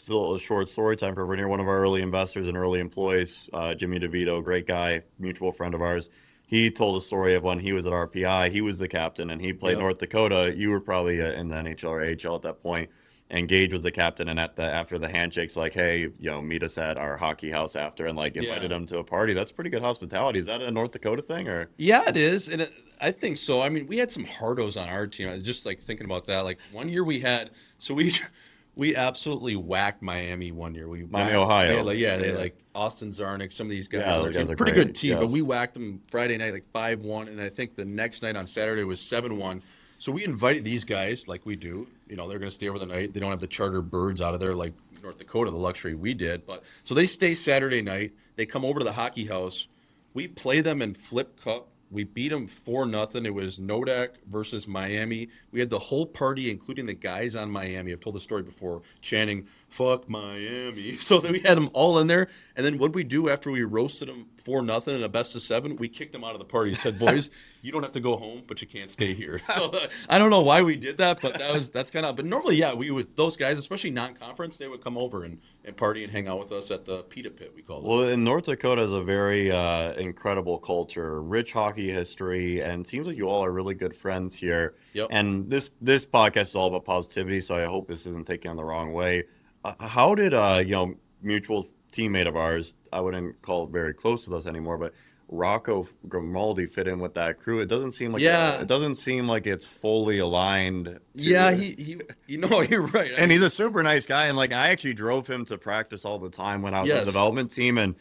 still a short story time for Vernier, one of our early investors and early employees, Jimmy DeVito, great guy, mutual friend of ours. He told a story of when he was at RPI. He was the captain, and he played North Dakota. You were probably in the NHL or AHL at that point. And Gage was the captain, and after the handshakes, like, hey, meet us at our hockey house after, and like invited him to a party. That's pretty good hospitality. Is that a North Dakota thing, or? Yeah, it is, and I think so. I mean, we had some hardos on our team. Just like thinking about that, like one year we absolutely whacked Miami one year. Miami, Ohio. They had like Austin Zarnik, some of these guys. Yeah, those guys are pretty great. Good team, yes. but we whacked them Friday night like 5-1, and I think the next night on Saturday was 7-1. So we invited these guys like we do. They're going to stay over the night. They don't have to charter birds out of there like North Dakota, the luxury we did. But so they stay Saturday night. They come over to the hockey house. We play them in Flip Cup. We beat them 4-0. It was Nodak versus Miami. We had the whole party, including the guys on Miami. I've told the story before, chanting, fuck Miami. So then we had them all in there. And then what we do after we roasted them 4-0 in a best of 7, we kicked them out of the party. Said, boys, you don't have to go home, but you can't stay here. So I don't know why we did that, but that's kind of. But normally, yeah, we would, those guys, especially non-conference, they would come over and party and hang out with us at the Pita Pit, we call it. Well, in North Dakota is a very incredible culture, rich hockey history, and it seems like you all are really good friends here. Yep. And this podcast is all about positivity, so I hope this isn't taken the wrong way. How did mutual teammate of ours, I wouldn't call it very close with us anymore, but Rocco Grimaldi fit in with that crew? It doesn't seem like it doesn't seem like it's fully aligned. You're right. And he's a super nice guy, and like I actually drove him to practice all the time when I was on the development team, and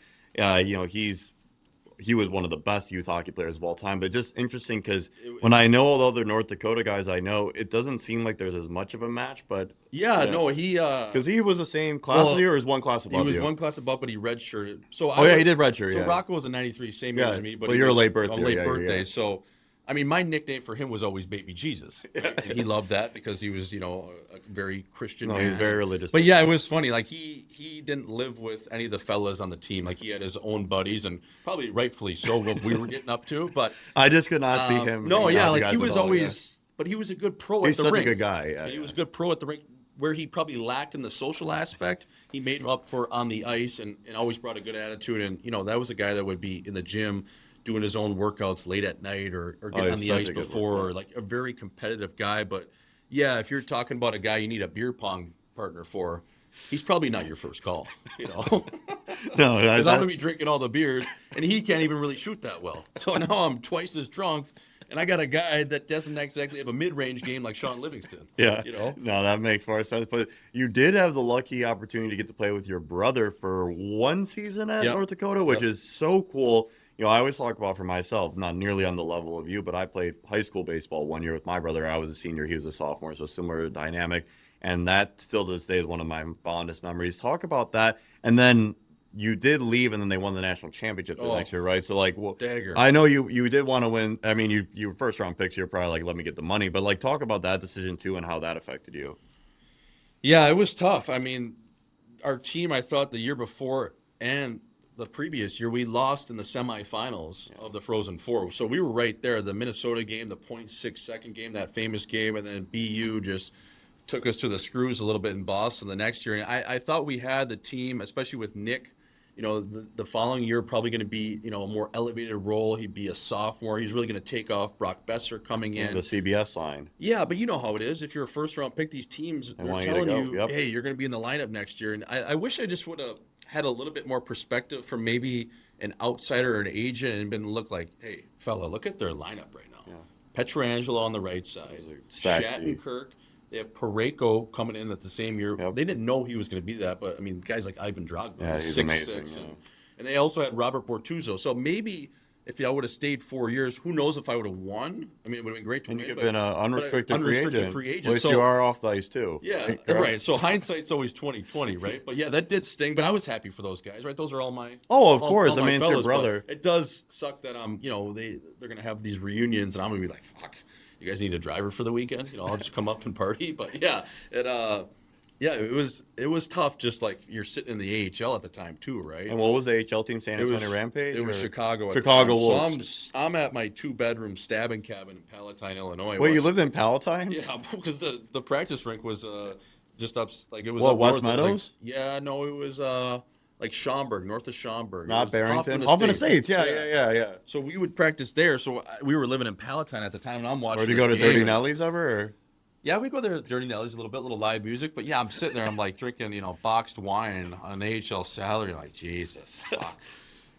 he was one of the best youth hockey players of all time. But just interesting because when I know all the other North Dakota guys I know, it doesn't seem like there's as much of a match. But he because he was the same class as you, or is one class above you? He was one class above, but he redshirted. So he did redshirt. So Rocco was a '93, same year as me, but you're a late birthday. Late birthday. So I mean, my nickname for him was always Baby Jesus. Right? And he loved that because he was, a very Christian man. He was very religious. But yeah, it was funny. Like he didn't live with any of the fellas on the team. Like he had his own buddies, and probably rightfully so what we were getting up to. But I just could not see him. No, yeah, like he was always, but he was a good pro at the rink. He's such a good guy. Yeah, he was a good pro at the rink. Where he probably lacked in the social aspect, he made up for on the ice and always brought a good attitude. And, that was a guy that would be in the gym doing his own workouts late at night or getting on the ice before, like a very competitive guy. But, yeah, if you're talking about a guy you need a beer pong partner for, he's probably not your first call, No, because I'm going to be drinking all the beers, and he can't even really shoot that well. So now I'm twice as drunk. And I got a guy that doesn't exactly have a mid-range game like Sean Livingston. Yeah. No, that makes more sense. But you did have the lucky opportunity to get to play with your brother for one season at North Dakota, which is so cool. I always talk about for myself, not nearly on the level of you, but I played high school baseball one year with my brother. I was a senior. He was a sophomore, so similar dynamic. And that still to this day is one of my fondest memories. Talk about that. And then you did leave, and then they won the national championship the next year, right? So, like, dagger. I know you did want to win. I mean, you were first-round picks. You're probably like, let me get the money. But, like, talk about that decision, too, and how that affected you. Yeah, it was tough. I mean, our team, I thought the year before and the previous year, we lost in the semifinals of the Frozen Four. So we were right there. The Minnesota game, the 0.6 second game, that famous game, and then BU just took us to the screws a little bit in Boston the next year. And I thought we had the team, especially with Nick, the following year probably going to be, a more elevated role. He'd be a sophomore. He's really going to take off. Brock Besser coming in. The CBS line. Yeah, but you know how it is. If you're a first-round pick, these teams, they're telling you, hey, you're going to be in the lineup next year. And I wish I just would have had a little bit more perspective from maybe an outsider or an agent and been look like, hey, fella, look at their lineup right now. Yeah. Petrangelo on the right side. Shattenkirk. They have Parayko coming in at the same year. Yep. They didn't know he was going to be that, but, I mean, guys like Ivan Dragba, he's 6'6". amazing, And they also had Robert Bortuzzo. So maybe if I would have stayed 4 years, who knows if I would have won? I mean, it would have been great to win. And you could have been an unrestricted free agent. At least you are off the ice, too. Yeah, right. So hindsight's always 20/20, right? But, yeah, that did sting. But I was happy for those guys, right? Those are all my of course. All I mean, it's your brother. It does suck that, they're going to have these reunions, and I'm going to be like, fuck. You guys need a driver for the weekend? I'll just come up and party. But yeah, it was tough. Just like you're sitting in the AHL at the time too, right? And what was the AHL team? San Antonio Rampage? It was Chicago. Chicago Wolves. So I'm at my 2-bedroom stabbing cabin in Palatine, Illinois. Wait, you lived in Palatine? Yeah, because the practice rink was just up, like it was What, up West north. It was, Meadows? like, yeah, no, it was like Schaumburg, north of Schaumburg. It Not was Barrington. Hoffman Estates. Yeah. So we would practice there. So we were living in Palatine at the time, and I'm watching. Or did you this go to game, Dirty and- Nelly's ever? Or? Yeah, we'd go there to Dirty Nelly's a little live music. But yeah, I'm sitting there, I'm like drinking, boxed wine on an AHL salary. Like, Jesus, fuck.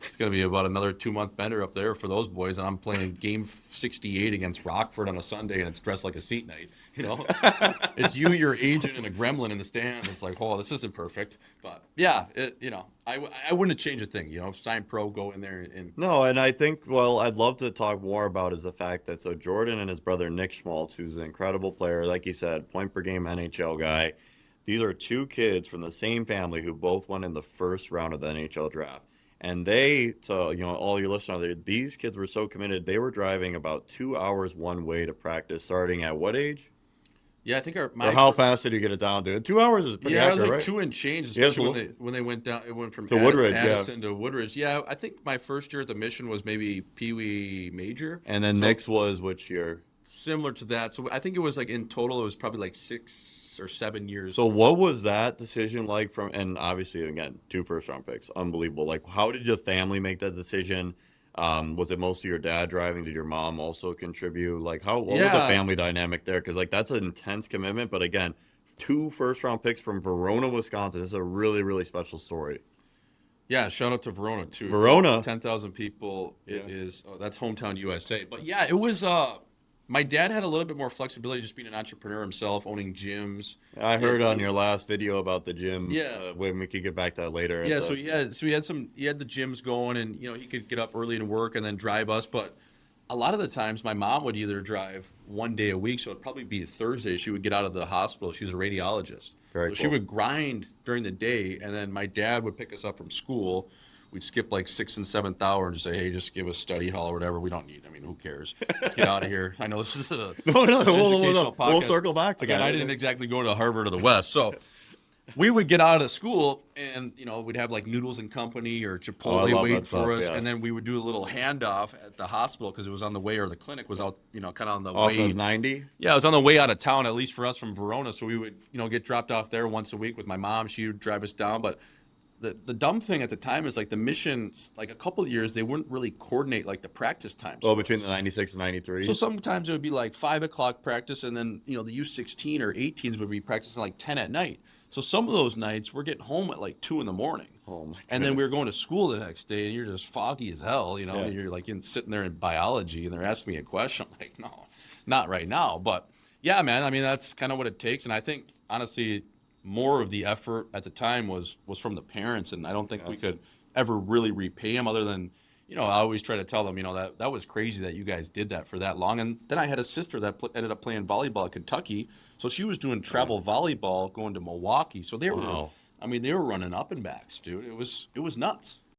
It's going to be about another 2-month bender up there for those boys. And I'm playing game 68 against Rockford on a Sunday, and it's dressed like a seat night. It's you, your agent, and a gremlin in the stand. It's like, oh, this isn't perfect. But yeah, I wouldn't have changed a thing. Sign pro, go in there. And No, and I think, I'd love to talk more about is the fact that so Jordan and his brother Nick Schmaltz, who's an incredible player, like you said, point per game NHL guy. These are two kids from the same family who both went in the first round of the NHL draft. And they, to all your listeners, these kids were so committed. They were driving about 2 hours one way to practice, starting at what age? yeah, I think Or how fast did you get it down to? 2 hours is pretty it was accurate, like right? 2 and change, Yeah, especially when they went down. It went from To Woodridge, Addison to Woodridge. Yeah, I think my first year at the Mission was maybe Pee Wee Major. And then Nick's was which year? Similar to that. So I think it was like in total, it was probably like 6 or 7 years. So what was that decision like and obviously, again, 2 first-round picks, unbelievable. Like, how did your family make that decision? Was it mostly your dad driving? Did your mom also contribute? Like, what was the family dynamic there? Because, that's an intense commitment. But, again, 2 first-round picks from Verona, Wisconsin. This is a really, really special story. Yeah, shout out to Verona, too. Verona. 10,000 people. That's hometown USA. But, yeah, it was my dad had a little bit more flexibility just being an entrepreneur himself, owning gyms. I heard on your last video about the gym. Yeah. When we could get back to that later. Yeah, so he had the gyms going, and he could get up early to work and then drive us. But a lot of the times, my mom would either drive one day a week, so it'd probably be Thursday. She would get out of the hospital. She was a radiologist, Very so cool. she would grind during the day, and then my dad would pick us up from school. We'd skip like 6th and 7th hour and just say, hey, just give us study hall or whatever. We don't need. I mean, who cares? Let's get out of here. I know this is an educational podcast. We'll circle back to Again, that. I didn't exactly go to Harvard or the West, so we would get out of school and we'd have like Noodles and Company or Chipotle wait for us, and then we would do a little handoff at the hospital because it was on the way, or the clinic was out, kind of on the Off way. of 90? Yeah, it was on the way out of town, at least for us from Verona. So we would, get dropped off there once a week with my mom. She would drive us down, but the dumb thing at the time is like the missions, like a couple of years, they wouldn't really coordinate like the practice times. Oh, between the 96 and 93? So sometimes it would be like 5 o'clock practice, and then, the U16 or 18s would be practicing like 10 at night. So some of those nights we're getting home at like 2 in the morning. Oh my And then we were going to school the next day, and you're just foggy as hell. Yeah. You're like sitting there in biology, and they're asking me a question. I'm like, no, not right now. But yeah, man, I mean, that's kind of what it takes. And I think, honestly, more of the effort at the time was from the parents, and I don't think we could ever really repay them other than, I always try to tell them, that was crazy that you guys did that for that long. And then I had a sister that ended up playing volleyball at Kentucky, so she was doing travel volleyball going to Milwaukee. So they were, they were running up and backs, dude. It was nuts.